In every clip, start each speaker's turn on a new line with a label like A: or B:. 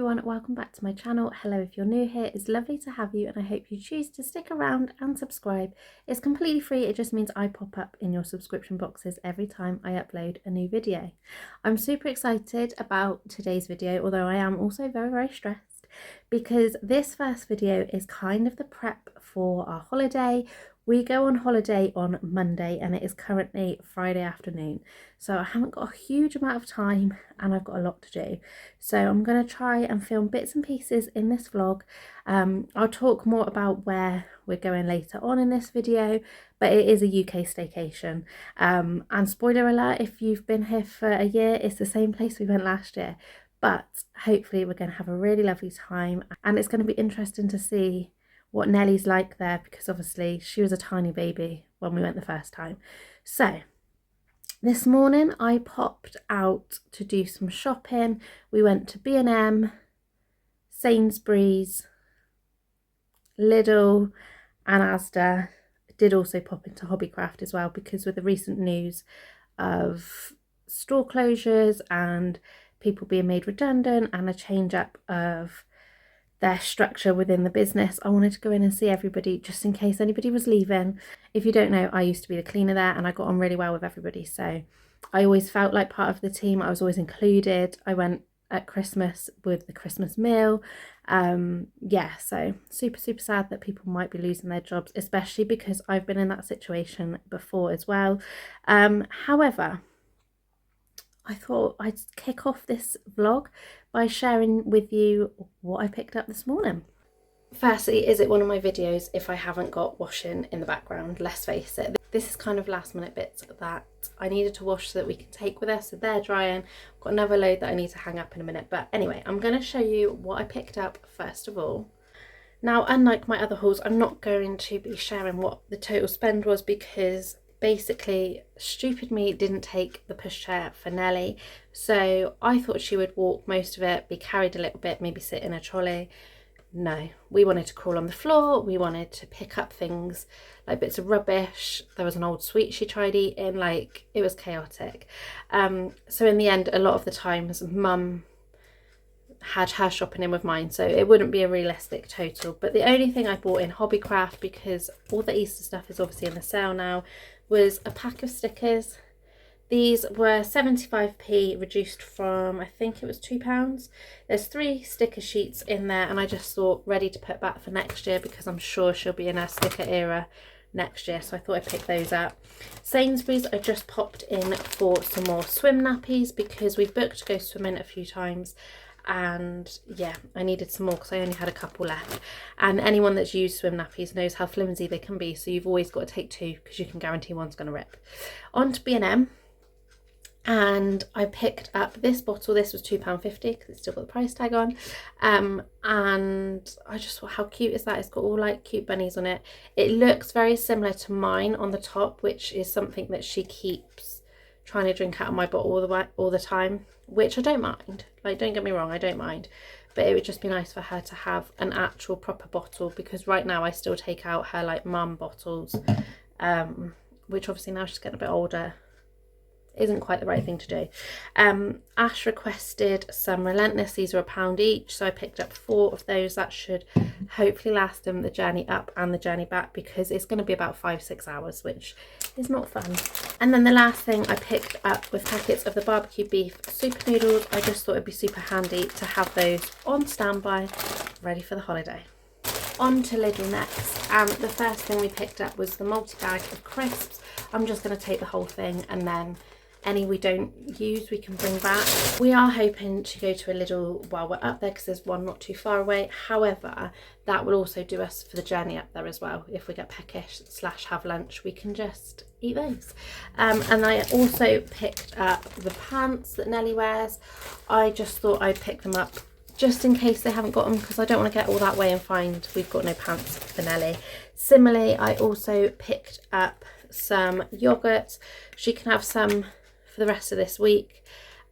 A: everyone, welcome back to my channel. Hello if you're new here, it's lovely to have you and I hope you choose to stick around and subscribe. It's completely free, it just means I pop up in your subscription boxes every time I upload a new video. I'm super excited about today's video, although I am also very stressed because this first video is kind of the prep for our holiday. We go on holiday on Monday and it is currently Friday afternoon. So I haven't got a huge amount of time and I've got a lot to do. So I'm going to try and film bits and pieces in this vlog. I'll talk more about where we're going later on in this video, but it is a UK staycation. And spoiler alert, if you've been here for a year, it's the same place we went last year. But hopefully we're going to have a really lovely time and it's going to be interesting to see what Nellie's like there, because obviously she was a tiny baby when we went the first time. So this morning I popped out to do some shopping. We went to B&M, Sainsbury's, Lidl and Asda. I did also pop into Hobbycraft as well, because with the recent news of store closures and people being made redundant and a change up of their structure within the business, I wanted to go in and see everybody just in case anybody was leaving. If you don't know, I used to be the cleaner there and I got on really well with everybody, so I always felt like part of the team. I was always included. I went at Christmas with the Christmas meal. Yeah, so super sad that people might be losing their jobs, especially because I've been in that situation before as well. However, I thought I'd kick off this vlog by sharing with you what I picked up this morning. Firstly, is it one of my videos if I haven't got washing in the background? Let's face it, this is kind of last minute bits that I needed to wash so that we can take with us, so they're drying. I've got another load that I need to hang up in a minute, but anyway, I'm going to show you what I picked up first of all. Now, unlike my other hauls, I'm not going to be sharing what the total spend was, because basically stupid me didn't take the pushchair for Nellie, so I thought she would walk most of it, be carried a little bit, maybe sit in a trolley. No, we wanted to crawl on the floor, we wanted to pick up things like bits of rubbish. There was an old sweet she tried eating, like it was chaotic. So in the end, a lot of the times mum had her shopping in with mine, so it wouldn't be a realistic total. But the only thing I bought in Hobbycraft, because all the Easter stuff is obviously in the sale now, was a pack of stickers. These were 75p reduced from, I think it was £2. There's 3 sticker sheets in there and I just thought ready to put back for next year, because I'm sure she'll be in her sticker era next year, so I thought I'd pick those up. Sainsbury's, I just popped in for some more swim nappies because we've booked to go swimming a few times, and yeah, I needed some more because I only had a couple left, and anyone that's used swim nappies knows how flimsy they can be, so you've always got to take 2 because you can guarantee one's going to rip. On to B&M, and I picked up this bottle. This was £2.50 because it's still got the price tag on, and I just thought, how cute is that? It's got all like cute bunnies on it. It looks very similar to mine on the top, which is something that she keeps trying to drink out of my bottle all the time, which I don't mind. Like, don't get me wrong, I don't mind, but it would just be nice for her to have an actual proper bottle, because right now I still take out her like mum bottles, which obviously now she's getting a bit older isn't quite the right thing to do. Ash requested some Relentless. These are £1 each, so I picked up 4 of those. That should hopefully last them the journey up and the journey back, because it's going to be about 5-6 hours, which is not fun. And then the last thing I picked up was packets of the barbecue beef super noodles. I just thought it'd be super handy to have those on standby, ready for the holiday. On to Lidl next, and the first thing we picked up was the multi-bag of crisps. I'm just going to take the whole thing, and then any we don't use we can bring back. We are hoping to go to a Lidl while we're up there, because there's one not too far away. However, that will also do us for the journey up there as well. If we get peckish / have lunch, we can just eat those. And I also picked up the pants that Nellie wears. I just thought I'd pick them up just in case they haven't got them, because I don't want to get all that way and find we've got no pants for Nellie. Similarly, I also picked up some yogurt. She can have some for the rest of this week,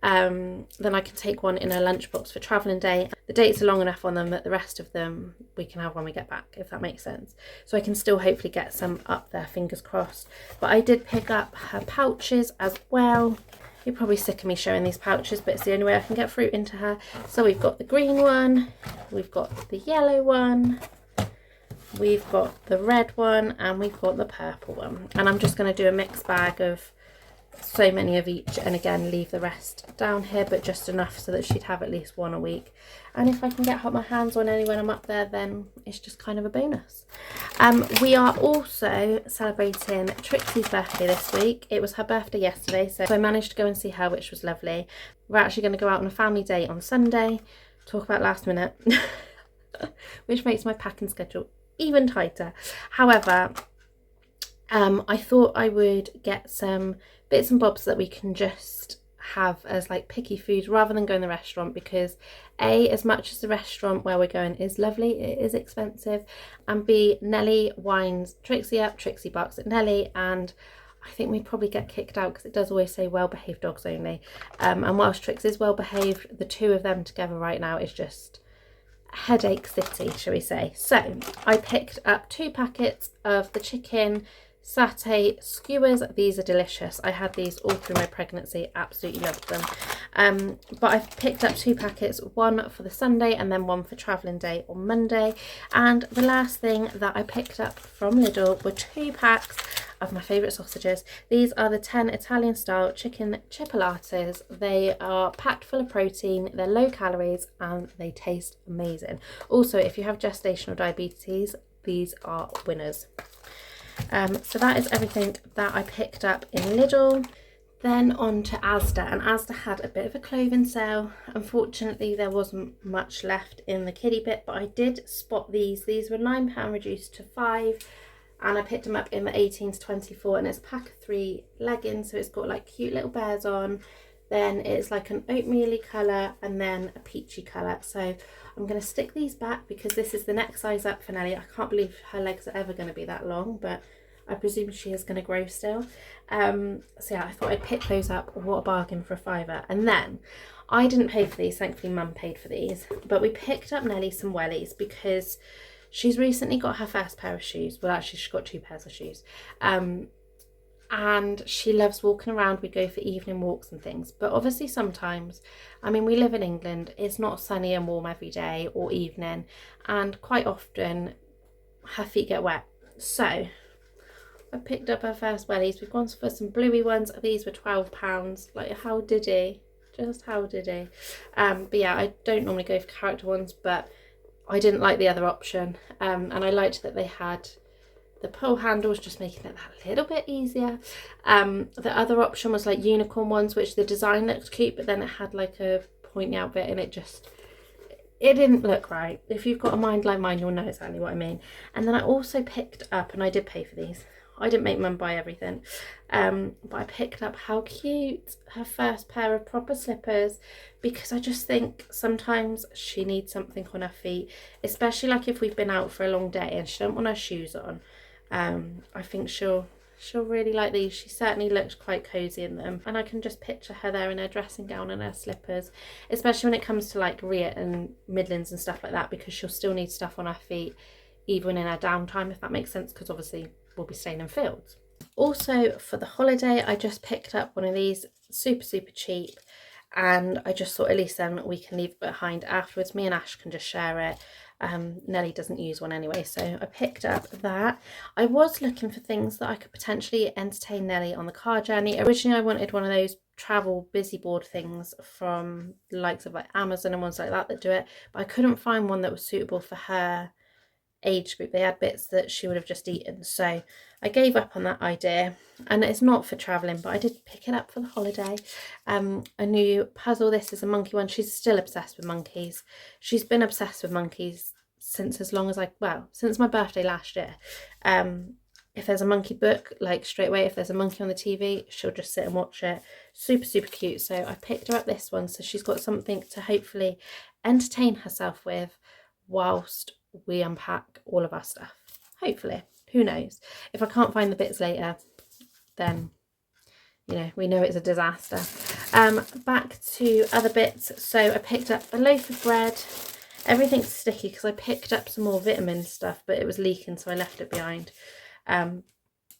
A: then I can take one in a lunchbox for travelling day. The dates are long enough on them that the rest of them we can have when we get back, if that makes sense. So I can still hopefully get some up there, fingers crossed. But I did pick up her pouches as well. You're probably sick of me showing these pouches, but it's the only way I can get fruit into her. So we've got the green one, we've got the yellow one, we've got the red one, and we've got the purple one. And I'm just going to do a mixed bag of so many of each, and again leave the rest down here, but just enough so that she'd have at least one a week. And if I can get my hands on any when I'm up there, then it's just kind of a bonus. We are also celebrating Trixie's birthday this week. It was her birthday yesterday, so I managed to go and see her, which was lovely. We're actually going to go out on a family day on Sunday. Talk about last minute, which makes my packing schedule even tighter. However, I thought I would get some bits and bobs that we can just have as like picky food rather than go in the restaurant, because A, as much as the restaurant where we're going is lovely, it is expensive, and B, Nelly winds Trixie up, Trixie barks at Nelly, and I think we'd probably get kicked out because it does always say well-behaved dogs only. And whilst Trix is well-behaved, the two of them together right now is just headache city, shall we say. So I picked up 2 packets of the chicken satay skewers. These are delicious. I had these all through my pregnancy, absolutely loved them. But I've picked up 2 packets, one for the Sunday and then one for travelling day on Monday. And the last thing that I picked up from Lidl were 2 packs of my favourite sausages. These are the 10 Italian style chicken chipolatas. They are packed full of protein, they're low calories, and they taste amazing. Also, if you have gestational diabetes, these are winners. So that is everything that I picked up in Lidl. Then on to Asda, and Asda had a bit of a clothing sale. Unfortunately, there wasn't much left in the kiddie bit, but I did spot these. These were £9 reduced to £5, and I picked them up in the 18 to 24, and it's a pack of 3 leggings, so it's got like cute little bears on. Then it's like an oatmeal-y colour and then a peachy colour. So I'm going to stick these back because this is the next size up for Nelly. I can't believe her legs are ever going to be that long, but I presume she is going to grow still. So yeah, I thought I'd pick those up. What a bargain for a £5. And then I didn't pay for these. Thankfully, Mum paid for these. But we picked up Nelly some wellies because she's recently got her first pair of shoes. Well, actually, she's got 2 pairs of shoes. And she loves walking around. We go for evening walks and things, but obviously sometimes, I mean, we live in England, it's not sunny and warm every day or evening, and quite often her feet get wet. So I picked up her first wellies. We've gone for some bluey ones. These were £12. Like, how did he? Just how did he? But yeah, I don't normally go for character ones, but I didn't like the other option, and I liked that they had the pull handles, just making it that little bit easier. The other option was like unicorn ones, which the design looked cute, but then it had like a pointy out bit, and it didn't look right. If you've got a mind like mine, you'll know exactly what I mean. And then I also picked up, and I did pay for these, I didn't make Mum buy everything, but I picked up, how cute, her first pair of proper slippers, because I just think sometimes she needs something on her feet, especially like if we've been out for a long day and she don't want her shoes on. I think she'll really like these. She certainly looked quite cozy in them, and I can just picture her there in her dressing gown and her slippers, especially when it comes to like Riet and Midlands and stuff like that, because she'll still need stuff on her feet even in her downtime, if that makes sense, because obviously we'll be staying in fields. Also for the holiday, I just picked up one of these, super cheap, and I just thought at least then we can leave it behind afterwards. Me and Ash can just share it. Nelly doesn't use one anyway, so I picked up that. I was looking for things that I could potentially entertain Nelly on the car journey. Originally I wanted one of those travel busy board things from the likes of like Amazon and ones like that do it, but I couldn't find one that was suitable for her age group. They had bits that she would have just eaten, so I gave up on that idea. And it's not for traveling, but I did pick it up for the holiday. A new puzzle. This is a monkey one. She's still obsessed with monkeys. She's been obsessed with monkeys since as long as since my birthday last year. If there's a monkey book, like straight away, if there's a monkey on the TV, she'll just sit and watch it. Super cute. So I picked her up this one, so she's got something to hopefully entertain herself with whilst we unpack all of our stuff. Hopefully, who knows? If I can't find the bits later, then we know it's a disaster. Back to other bits. So I picked up a loaf of bread. Everything's sticky because I picked up some more vitamin stuff, but it was leaking, so I left it behind.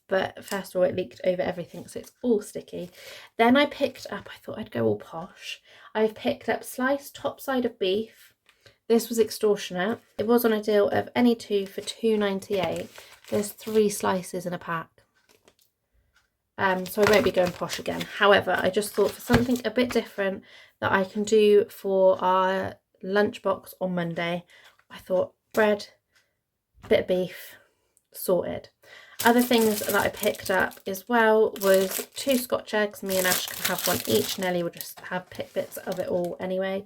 A: but first of all it leaked over everything, so it's all sticky. Then I picked up, I thought I'd go all posh, I've picked up sliced top side of beef. This was extortionate. It was on a deal of any two for £2.98. There's 3 slices in a pack. So I won't be going posh again. However, I just thought for something a bit different that I can do for our lunchbox on Monday, I thought bread, bit of beef, sorted. Other things that I picked up as well was 2 Scotch eggs. Me and Ash can have one each. Nelly will just have bits of it all anyway.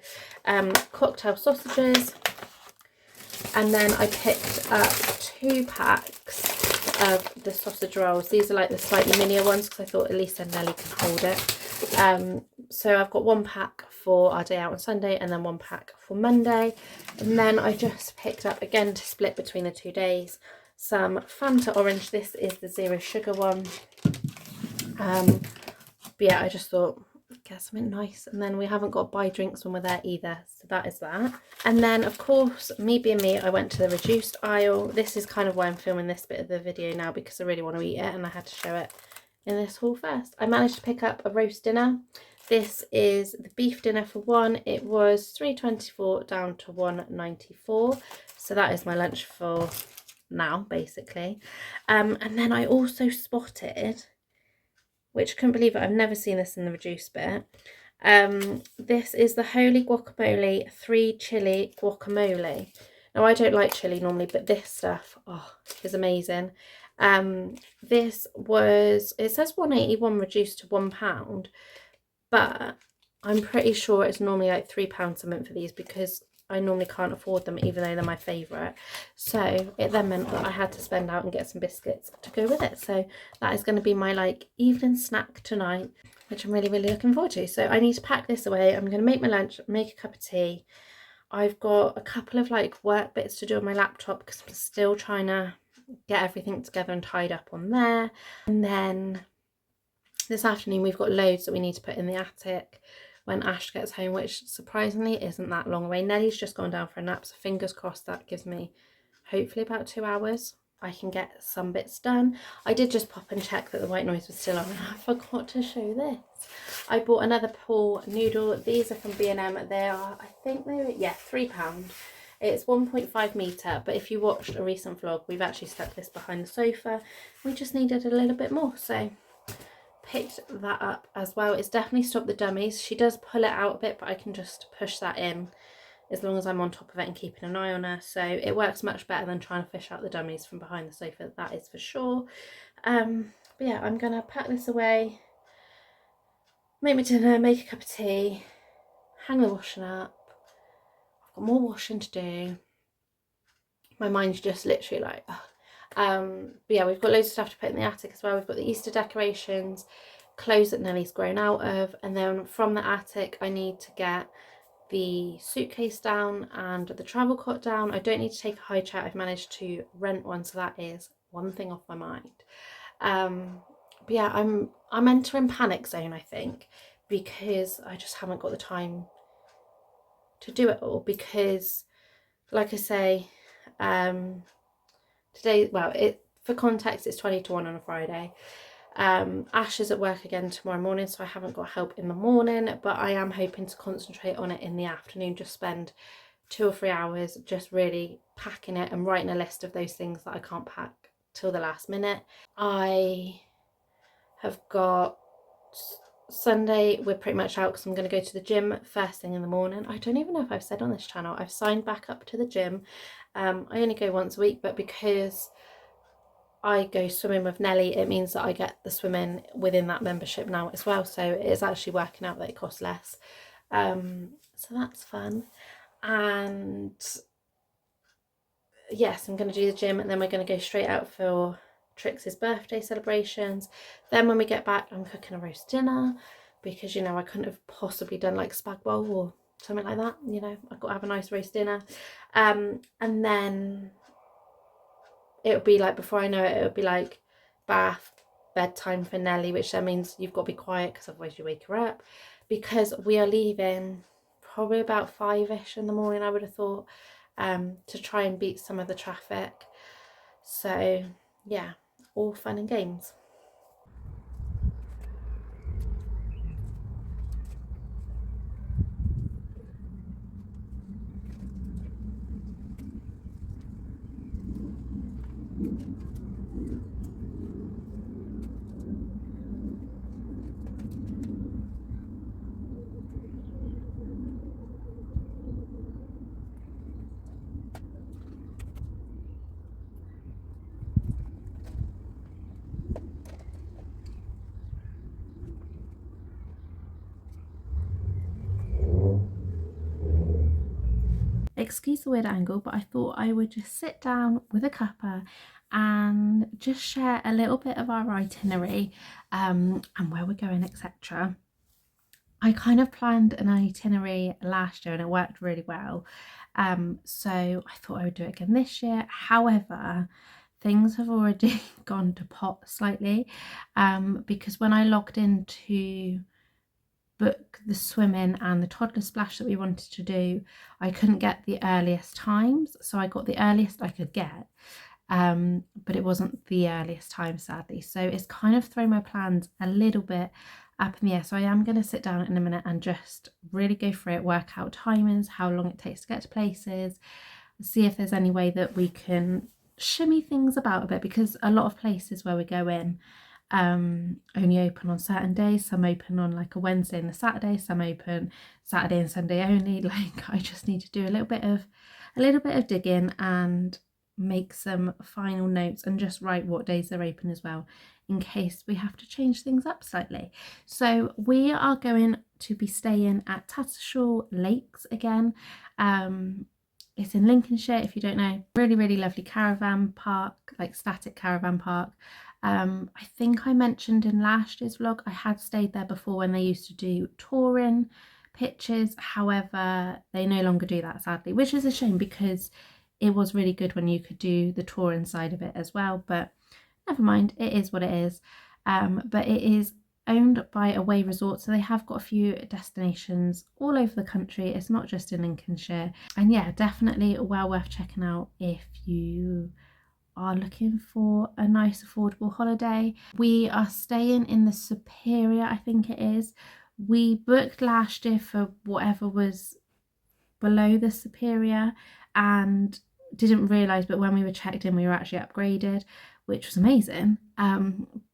A: Cocktail sausages. And then I picked up 2 packs of the sausage rolls. These are like the slightly minier ones because I thought at least then Nelly can hold it. So I've got 1 pack for our day out on Sunday and then 1 pack for Monday. And then I just picked up, again to split between the 2 days, some Fanta orange. This is the 0 sugar one. But yeah, I just thought get something nice, and then we haven't got to buy drinks when we're there either, so that is that. And then of course, me being me, I went to the reduced aisle. This is kind of why I'm filming this bit of the video now, because I really want to eat it and I had to show it in this haul first. I managed to pick up a roast dinner. This is the beef dinner for one. It was £3.24 down to £1.94, so that is my lunch for now basically. And then I also spotted, which I couldn't believe it, I've never seen this in the reduced bit. This is the Holy Guacamole 3 chili guacamole. Now I don't like chili normally, but this stuff, oh, is amazing. This was, it says £1.81 reduced to £1, but I'm pretty sure it's normally like £3 something for these, because I normally can't afford them even though they're my favourite. So it then meant that I had to spend out and get some biscuits to go with it. So that is going to be my like evening snack tonight, which I'm really looking forward to. So I need to pack this away. I'm going to make my lunch, make a cup of tea. I've got a couple of like work bits to do on my laptop because I'm still trying to get everything together and tied up on there. And then this afternoon we've got loads that we need to put in the attic when Ash gets home, which surprisingly isn't that long away. Nelly's just gone down for a nap, so fingers crossed that gives me hopefully about 2 hours. I can get some bits done. I did just pop and check that the white noise was still on, and I forgot to show this. I bought another pool noodle. These are from B&M. They are, I think they were, yeah, £3. It's 1.5 metre, but if you watched a recent vlog, we've actually stuck this behind the sofa. We just needed a little bit more, so picked that up as well. It's definitely stopped the dummies. She does pull it out a bit, but I can just push that in as long as I'm on top of it and keeping an eye on her. So it works much better than trying to fish out the dummies from behind the sofa, that is for sure. But yeah, I'm gonna pack this away, make my dinner, make a cup of tea, hang the washing up. I've got more washing to do. My mind's just literally like, ugh. But yeah, we've got loads of stuff to put in the attic as well. We've got the Easter decorations, clothes that Nelly's grown out of, and then from the attic I need to get the suitcase down and the travel cot down. I don't need to take a high chair. I've managed to rent one, so that is one thing off my mind. But yeah, I'm entering panic zone, I think, because I just haven't got the time to do it all, because like I say, today, well, for context, it's 20 to 1 on a Friday. Ash is at work again tomorrow morning, so I haven't got help in the morning, but I am hoping to concentrate on it in the afternoon, just spend 2 or 3 hours just really packing it and writing a list of those things that I can't pack till the last minute. I have got Sunday, we're pretty much out because I'm going to go to the gym first thing in the morning. I don't even know if I've said on this channel, I've signed back up to the gym. I only go once a week, but because I go swimming with Nelly, it means that I get the swimming within that membership now as well, so it's actually working out that it costs less. So that's fun. And yes, I'm going to do the gym, and then we're going to go straight out for Trix's birthday celebrations. Then when we get back, I'm cooking a roast dinner, because, you know, I couldn't have possibly done like spag bowl or something like that, you know, I've got to have a nice roast dinner. And then it'll be like, before I know it, it'll be like bath, bedtime for Nelly, which then means you've got to be quiet because otherwise you wake her up, because we are leaving probably about 5ish in the morning, I would have thought, to try and beat some of the traffic. So yeah, all fun and games. Excuse the weird angle, but I thought I would just sit down with a cuppa and just share a little bit of our itinerary and where we're going, etc. I kind of planned an itinerary last year and it worked really well. So I thought I would do it again this year. However, things have already gone to pot slightly because when I logged into book the swimming and the toddler splash that we wanted to do, I couldn't get the earliest times, so I got the earliest I could get, but it wasn't the earliest time, sadly, so it's kind of thrown my plans a little bit up in the air. So I am going to sit down in a minute and just really go through it, work out timings, how long it takes to get to places, see if there's any way that we can shimmy things about a bit, because a lot of places where we go in only open on certain days. Some open on like a Wednesday and a Saturday, some open Saturday and Sunday only. Like, I just need to do a little bit of digging and make some final notes and just write what days they're open as well, in case we have to change things up slightly. So we are going to be staying at Tattershall Lakes again. It's in Lincolnshire, if you don't know. Really lovely caravan park, like static caravan park. I think I mentioned in last year's vlog I had stayed there before when they used to do touring pitches. However, they no longer do that, sadly, which is a shame because it was really good when you could do the touring side of it as well. But never mind, it is what it is. But it is owned by Away Resort, so they have got a few destinations all over the country. It's not just in Lincolnshire, and yeah, definitely well worth checking out if you are looking for a nice affordable holiday. We are staying in the Superior, I think it is. We booked last year for whatever was below the Superior and didn't realise, but when we were checked in we were actually upgraded, which was amazing.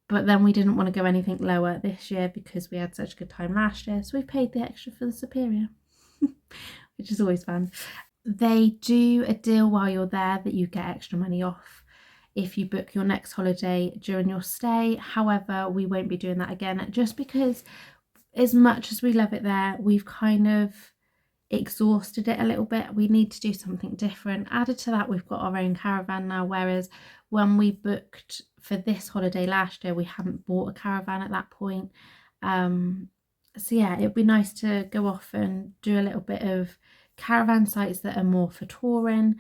A: But then we didn't want to go anything lower this year because we had such a good time last year, so we paid the extra for the Superior which is always fun. They do a deal while you're there that you get extra money off if you book your next holiday during your stay. However, we won't be doing that again, just because as much as we love it there, we've kind of exhausted it a little bit. We need to do something different. Added to that, we've got our own caravan now, whereas when we booked for this holiday last year, we hadn't bought a caravan at that point. So yeah, it'd be nice to go off and do a little bit of caravan sites that are more for touring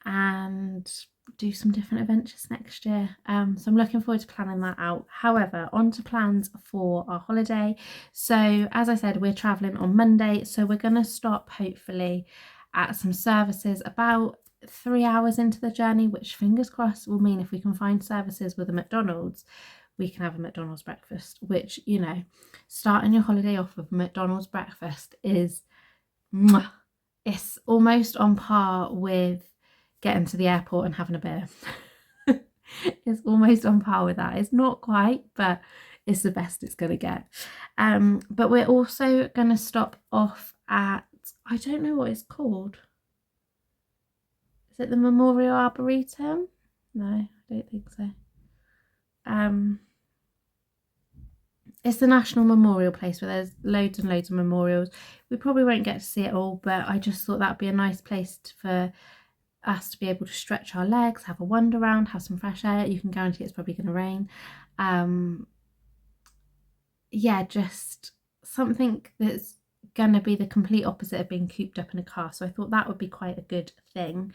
A: and do some different adventures next year. So I'm looking forward to planning that out. However, on to plans for our holiday. So as I said, we're traveling on Monday, so we're going to stop hopefully at some services about 3 hours into the journey, which fingers crossed will mean if we can find services with a McDonald's, we can have a McDonald's breakfast, which, you know, starting your holiday off with McDonald's breakfast is mwah. It's almost on par with getting to the airport and having a beer. It's almost on par with that. It's not quite, but it's the best it's going to get. But we're also going to stop off at, I don't know what it's called. Is it the Memorial Arboretum? No, I don't think so. It's the National Memorial Place where there's loads and loads of memorials. We probably won't get to see it all, but I just thought that'd be a nice place for us to be able to stretch our legs, have a wander around, have some fresh air. You can guarantee it's probably going to rain. Yeah, just something that's going to be the complete opposite of being cooped up in a car. So I thought that would be quite a good thing.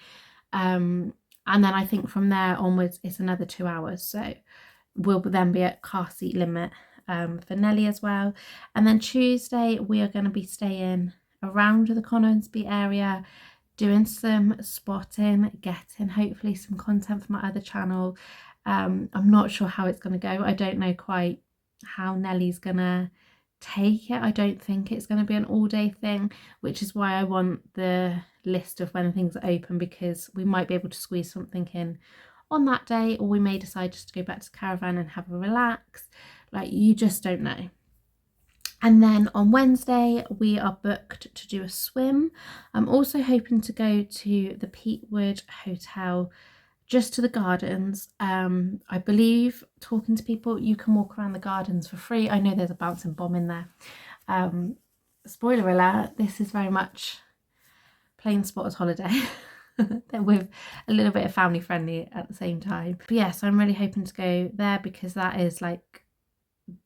A: And then I think from there onwards, it's another 2 hours. So we'll then be at car seat limit for Nelly as well. And then Tuesday, we are going to be staying around the Coningsby area, doing some spotting, getting hopefully some content for my other channel. I'm not sure how it's going to go. I don't know quite how Nellie's going to take it. I don't think it's going to be an all-day thing, which is why I want the list of when things are open, because we might be able to squeeze something in on that day, or we may decide just to go back to the caravan and have a relax. Like, you just don't know. And then on Wednesday we are booked to do a swim. I'm also hoping to go to the Peatwood Hotel, just to the gardens. I believe, talking to people, you can walk around the gardens for free. I know there's a bouncing bomb in there. Spoiler alert, this is very much plain spotters holiday. With a little bit of family friendly at the same time. But yeah, so I'm really hoping to go there, because that is like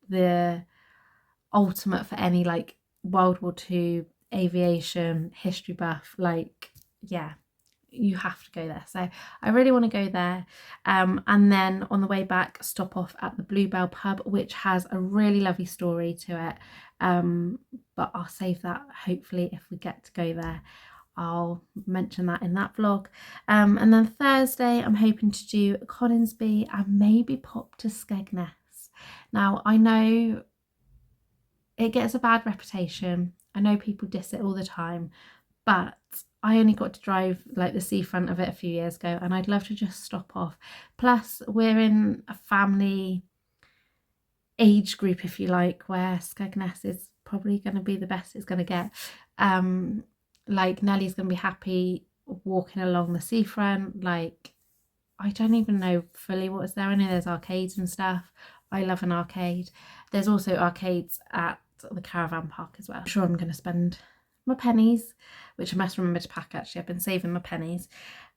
A: the ultimate for any like World War II aviation history buff. Like, yeah, you have to go there. So I really want to go there. And then on the way back, stop off at the Bluebell pub, which has a really lovely story to it. But I'll save that, hopefully, if we get to go there. I'll mention that in that vlog. And then Thursday I'm hoping to do Coningsby and maybe pop to Skegness. Now, I know it gets a bad reputation. I know people diss it all the time, but I only got to drive like the seafront of it a few years ago, and I'd love to just stop off. Plus, we're in a family age group, if you like, where Skegness is probably going to be the best it's going to get. Like, Nellie's going to be happy walking along the seafront. Like, I don't even know fully what's there. I know there's arcades and stuff. I love an arcade. There's also arcades at the caravan park as well. I'm sure I'm going to spend my pennies, which I must remember to pack actually. I've been saving my pennies,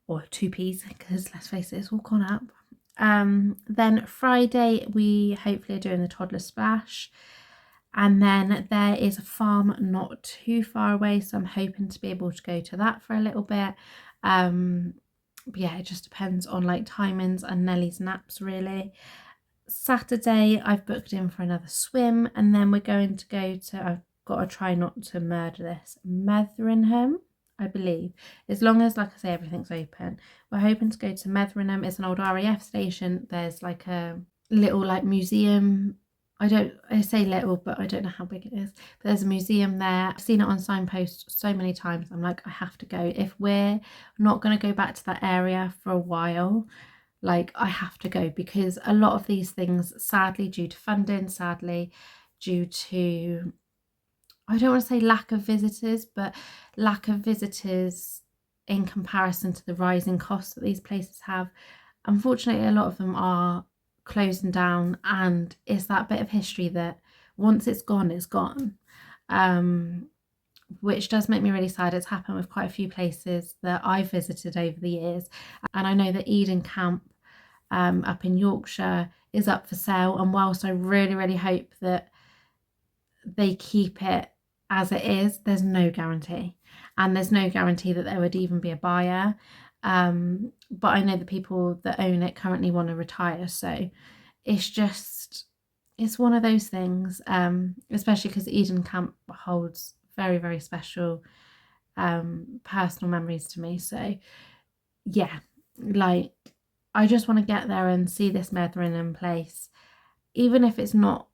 A: or 2p's, because let's face it, it's all gone up. Then Friday we hopefully are doing the toddler splash, and then there is a farm not too far away, so I'm hoping to be able to go to that for a little bit. But yeah, it just depends on like timings and Nellie's naps really. Saturday I've booked in for another swim, and then we're going to go to, I've got to try not to murder this, Metheringham, I believe, as long as, like I say, everything's open. We're hoping to go to Metheringham. It's an old RAF station. There's like a little like museum. I say little, but I don't know how big it is. But there's a museum there. I've seen it on signposts so many times. I'm like, I have to go. If we're not going to go back to that area for a while, like, I have to go, because a lot of these things, sadly, due to funding, sadly, due to, I don't want to say lack of visitors, but lack of visitors in comparison to the rising costs that these places have. Unfortunately, a lot of them are closing down, and it's that bit of history that once it's gone, it's gone. Which does make me really sad. It's happened with quite a few places that I've visited over the years. And I know that Eden Camp up in Yorkshire is up for sale, and whilst I really, really hope that they keep it as it is, there's no guarantee, and there's no guarantee that there would even be a buyer. But I know the people that own it currently want to retire, so it's one of those things, especially because Eden Camp holds very, very special personal memories to me. So yeah, like, I just want to get there and see this Metheringham place, even if it's not,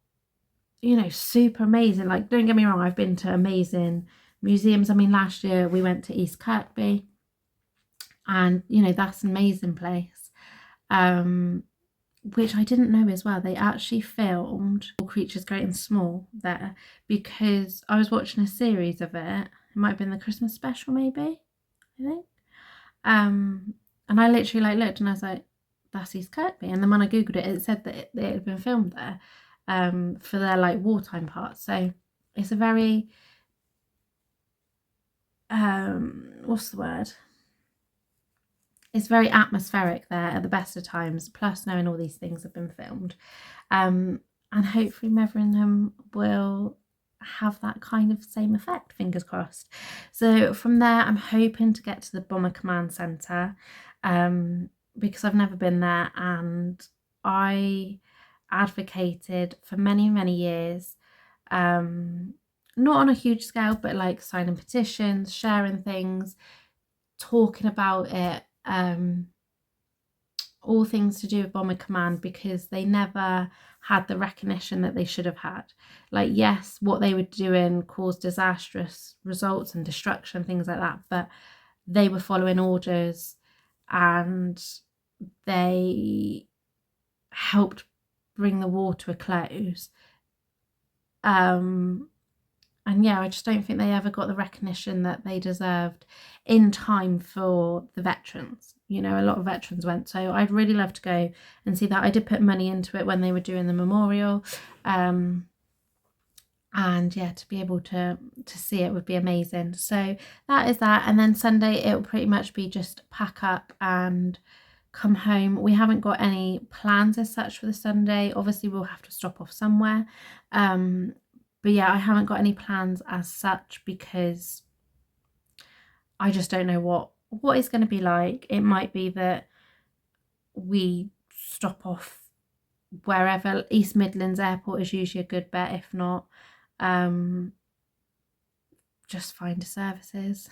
A: you know, super amazing. Like, don't get me wrong, I've been to amazing museums. I mean, last year we went to East Kirkby, and you know, that's an amazing place, which I didn't know as well. They actually filmed All Creatures Great and Small there, because I was watching a series of it. It might have been the Christmas special, maybe, I think. And I literally like looked and I was like, that's East Kirkby. And then when I googled it, it said that it had been filmed there for their like wartime part. So it's a very what's the word? It's very atmospheric there at the best of times, plus knowing all these things have been filmed. And hopefully Metheringham will have that kind of same effect, fingers crossed. So from there, I'm hoping to get to the Bomber Command Centre, because I've never been there, and I advocated for many, many years, not on a huge scale, but like signing petitions, sharing things, talking about it, all things to do with Bomber Command, because they never had the recognition that they should have had. Like, yes, what they were doing caused disastrous results and destruction, things like that, but they were following orders and they helped bring the war to a close. And yeah, I just don't think they ever got the recognition that they deserved in time for the veterans. You know, a lot of veterans went, so I'd really love to go and see that. I did put money into it when they were doing the memorial, and yeah, to be able to see it would be amazing. So that is that. And then Sunday it will pretty much be just pack up and come home. We haven't got any plans as such for the Sunday. Obviously we'll have to stop off somewhere, but yeah, I haven't got any plans as such because I just don't know what it's going to be like. It might be that we stop off wherever. East Midlands Airport is usually a good bet. If not, just find services.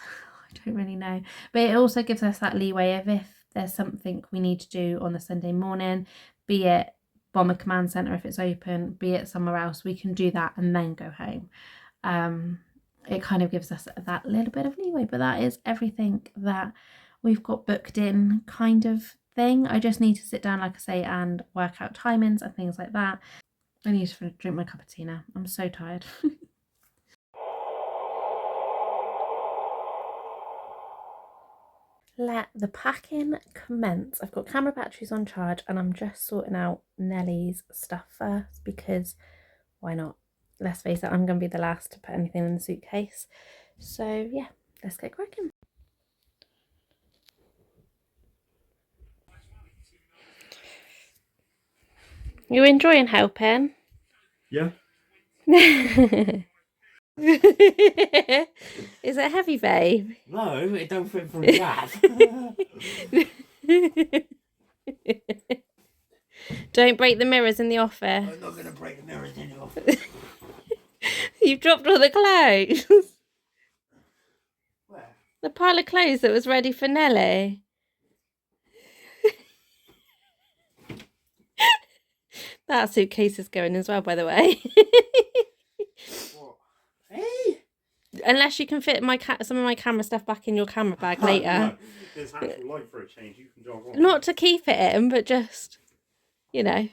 A: I don't really know, but it also gives us that leeway of if there's something we need to do on the Sunday morning, be it Bomber Command Centre if it's open, be it somewhere else, we can do that and then go home. It kind of gives us that little bit of leeway, but that is everything that we've got booked in, kind of thing. I just need to sit down, like I say, and work out timings and things like that. I need to drink my cup of tea now. I'm so tired. Let the packing commence. I've got camera batteries on charge and I'm just sorting out Nellie's stuff first because why not? Let's face it, I'm going to be the last to put anything in the suitcase. So yeah, let's get cracking. You enjoying helping?
B: Yeah.
A: Is it heavy, babe?
B: No, it don't fit from that.
A: Don't break the mirrors in the office.
B: I'm not going to break the mirrors in the office.
A: You've dropped all the clothes.
B: Where?
A: The pile of clothes that was ready for Nelly. That suitcase is going as well, by the way.
B: What? Hey?
A: Unless you can fit some of my camera stuff back in your camera bag later.
B: No, there's actual light for a change. You can jog on.
A: Not to keep it in, but just, you know.